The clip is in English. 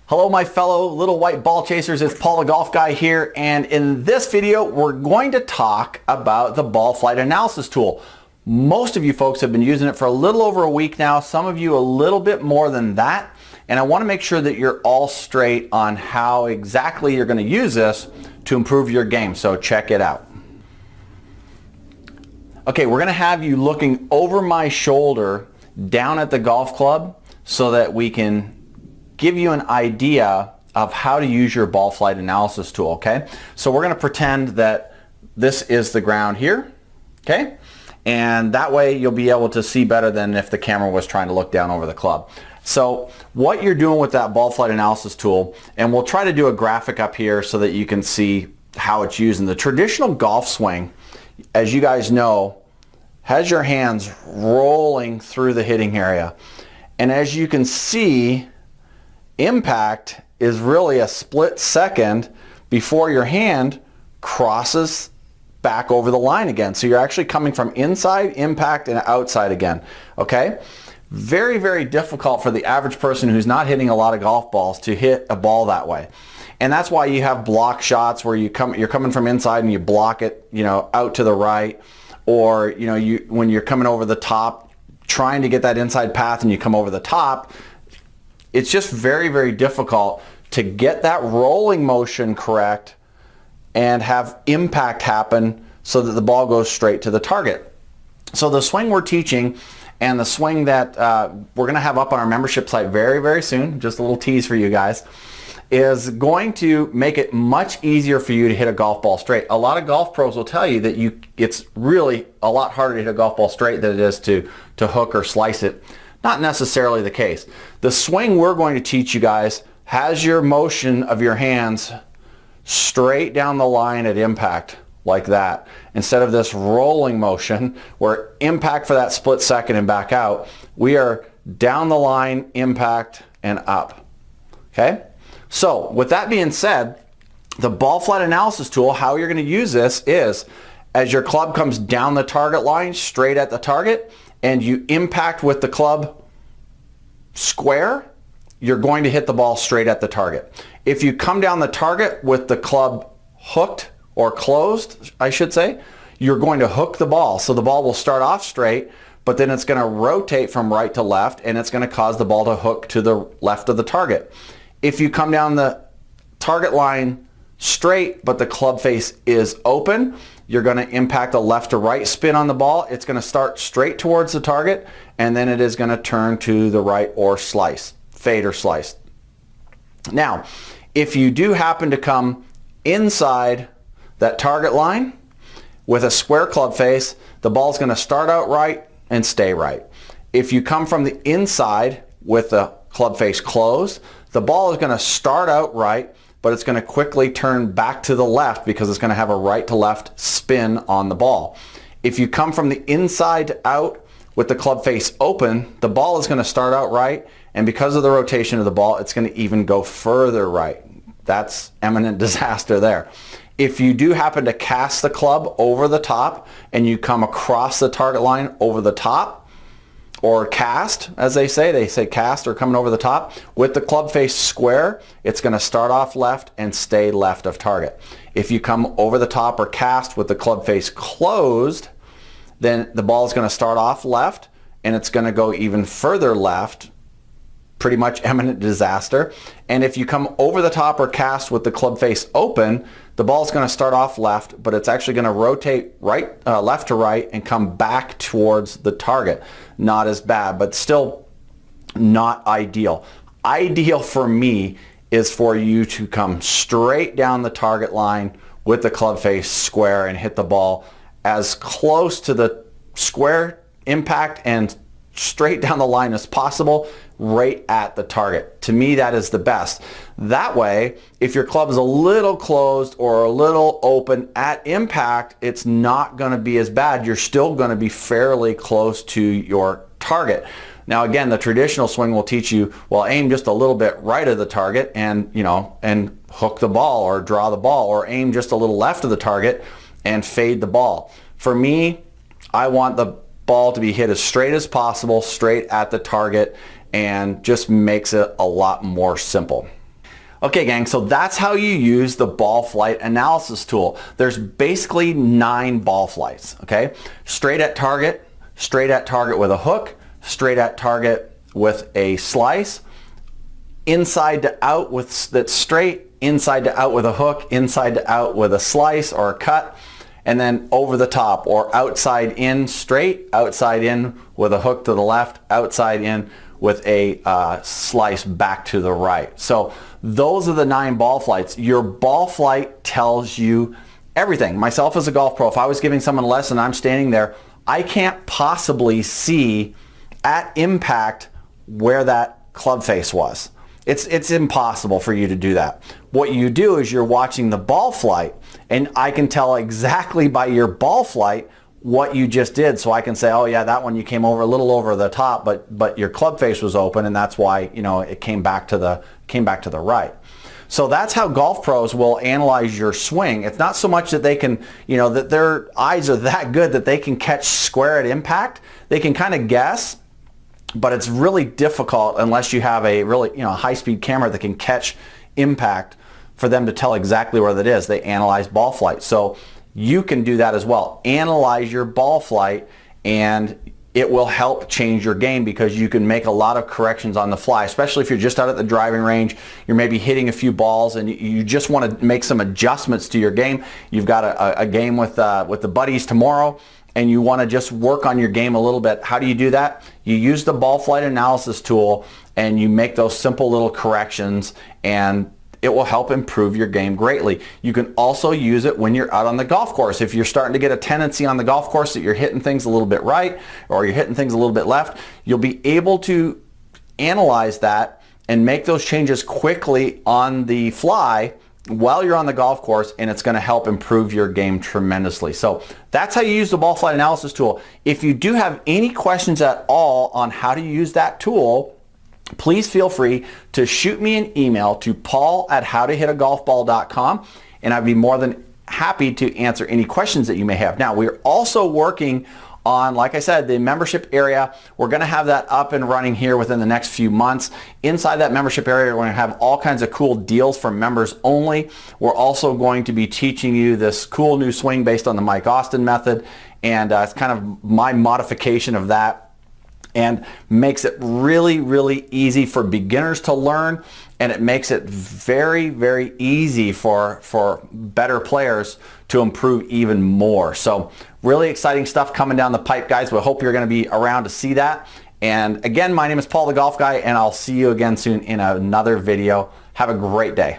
Hello my fellow little white ball chasers, it's Paul the Golf Guy here, and in this video we're going to talk about the ball flight analysis tool. Most of you folks have been using it for a little over a week now, some of you a little bit more than that, and I want to make sure that you're all straight on how exactly you're going to use this to improve your game, so check it out. Okay, we're going to have you looking over my shoulder down at the golf club so that we can give you an idea of how to use your ball flight analysis tool, okay? So we're going to pretend that this is the ground here, okay? And that way you'll be able to see better than if the camera was trying to look down over the club. So what you're doing with that ball flight analysis tool, and we'll try to do a graphic up here so that you can see how it's used. In the traditional golf swing, as you guys know, has your hands rolling through the hitting area. And as you can see, impact is really a split second before your hand crosses back over the line again. So you're actually coming from inside impact and outside again, okay? Very, very difficult for the average person who's not hitting a lot of golf balls to hit a ball that way. And that's why you have block shots where you're coming from inside and you block it, out to the right, or when you're coming over the top trying to get that inside path and you come over the top. It's just very, very difficult to get that rolling motion correct and have impact happen so that the ball goes straight to the target. So the swing we're teaching and the swing that we're going to have up on our membership site very, very soon, just a little tease for you guys, is going to make it much easier for you to hit a golf ball straight. A lot of golf pros will tell you that it's really a lot harder to hit a golf ball straight than it is to hook or slice it. Not necessarily the case. The swing we're going to teach you guys has your motion of your hands straight down the line at impact like that, instead of this rolling motion where impact for that split second and back out. We are down the line, impact, and up. Okay? So with that being said, the ball flight analysis tool, how you're going to use this is as your club comes down the target line straight at the target and you impact with the club square, you're going to hit the ball straight at the target. If you come down the target with the club hooked or closed, I should say, you're going to hook the ball. So the ball will start off straight, but then it's going to rotate from right to left and it's going to cause the ball to hook to the left of the target. If you come down the target line straight, but the club face is open, you're going to impact a left to right spin on the ball. It's going to start straight towards the target, and then it is going to turn to the right or slice, fade or slice. Now, if you do happen to come inside that target line with a square club face, the ball is going to start out right and stay right. If you come from the inside with the club face closed, the ball is going to start out right, but it's going to quickly turn back to the left because it's going to have a right to left spin on the ball. If you come from the inside to out with the club face open, the ball is going to start out right, and because of the rotation of the ball, it's going to even go further right. That's imminent disaster there. If you do happen to cast the club over the top and you come across the target line over the top, or cast, as they say cast or coming over the top, with the club face square, it's going to start off left and stay left of target. If you come over the top or cast with the club face closed, then the ball is going to start off left and it's going to go even further left, pretty much imminent disaster. And if you come over the top or cast with the club face open, the ball is going to start off left, but it's actually going to rotate left to right and come back towards the target. Not as bad, but still not ideal. Ideal for me is for you to come straight down the target line with the club face square and hit the ball as close to the square impact and straight down the line as possible, right at the target. To me, that is the best. That way, if your club is a little closed or a little open at impact, it's not going to be as bad. You're still going to be fairly close to your target. Now again, the traditional swing will teach you, well, aim just a little bit right of the target and, and hook the ball or draw the ball, or aim just a little left of the target and fade the ball. For me, I want the ball to be hit as straight as possible, straight at the target, and just makes it a lot more simple. Okay gang, so that's how you use the ball flight analysis tool. There's basically 9 ball flights, okay? Straight at target with a hook, straight at target with a slice, inside to out with that's straight, inside to out with a hook, inside to out with a slice or a cut, and then over the top or outside in straight, outside in with a hook to the left, outside in with a slice back to the right. So those are the 9 ball flights. Your ball flight tells you everything. Myself as a golf pro, if I was giving someone a lesson, I'm standing there, I can't possibly see at impact where that club face was. It's impossible for you to do that. What you do is you're watching the ball flight, and I can tell exactly by your ball flight what you just did. So I can say, oh yeah, that one you came over a little over the top, but your club face was open, and that's why, you know, it came back to the right. So that's how golf pros will analyze your swing. It's not so much that they can, you know, that their eyes are that good that they can catch square at impact. They can kind of guess, but it's really difficult unless you have a really, you know, high-speed camera that can catch impact for them to tell exactly where that is. They analyze ball flight. So you can do that as well. Analyze your ball flight, and it will help change your game because you can make a lot of corrections on the fly, especially if you're just out at the driving range, you're maybe hitting a few balls and you just want to make some adjustments to your game. You've got a game with the buddies tomorrow, and you want to just work on your game a little bit. How do you do that? You use the ball flight analysis tool, and you make those simple little corrections, and it will help improve your game greatly. You can also use it when you're out on the golf course. If you're starting to get a tendency on the golf course that you're hitting things a little bit right or you're hitting things a little bit left, you'll be able to analyze that and make those changes quickly on the fly while you're on the golf course, and it's going to help improve your game tremendously. So that's how you use the ball flight analysis tool. If you do have any questions at all on how to use that tool, please feel free to shoot me an email to paul@howtohitagolfball.com, and I'd be more than happy to answer any questions that you may have. Now, we're also working on, like I said, the membership area. We're going to have that up and running here within the next few months. Inside that membership area, we're going to have all kinds of cool deals for members only. We're also going to be teaching you this cool new swing based on the Mike Austin method, and it's kind of my modification of that, and makes it really, really easy for beginners to learn, and it makes it very, very easy for better players to improve even more. So really exciting stuff coming down the pipe, guys. We hope you're going to be around to see that. And again, my name is Paul the Golf Guy, and I'll see you again soon in another video. Have a great day.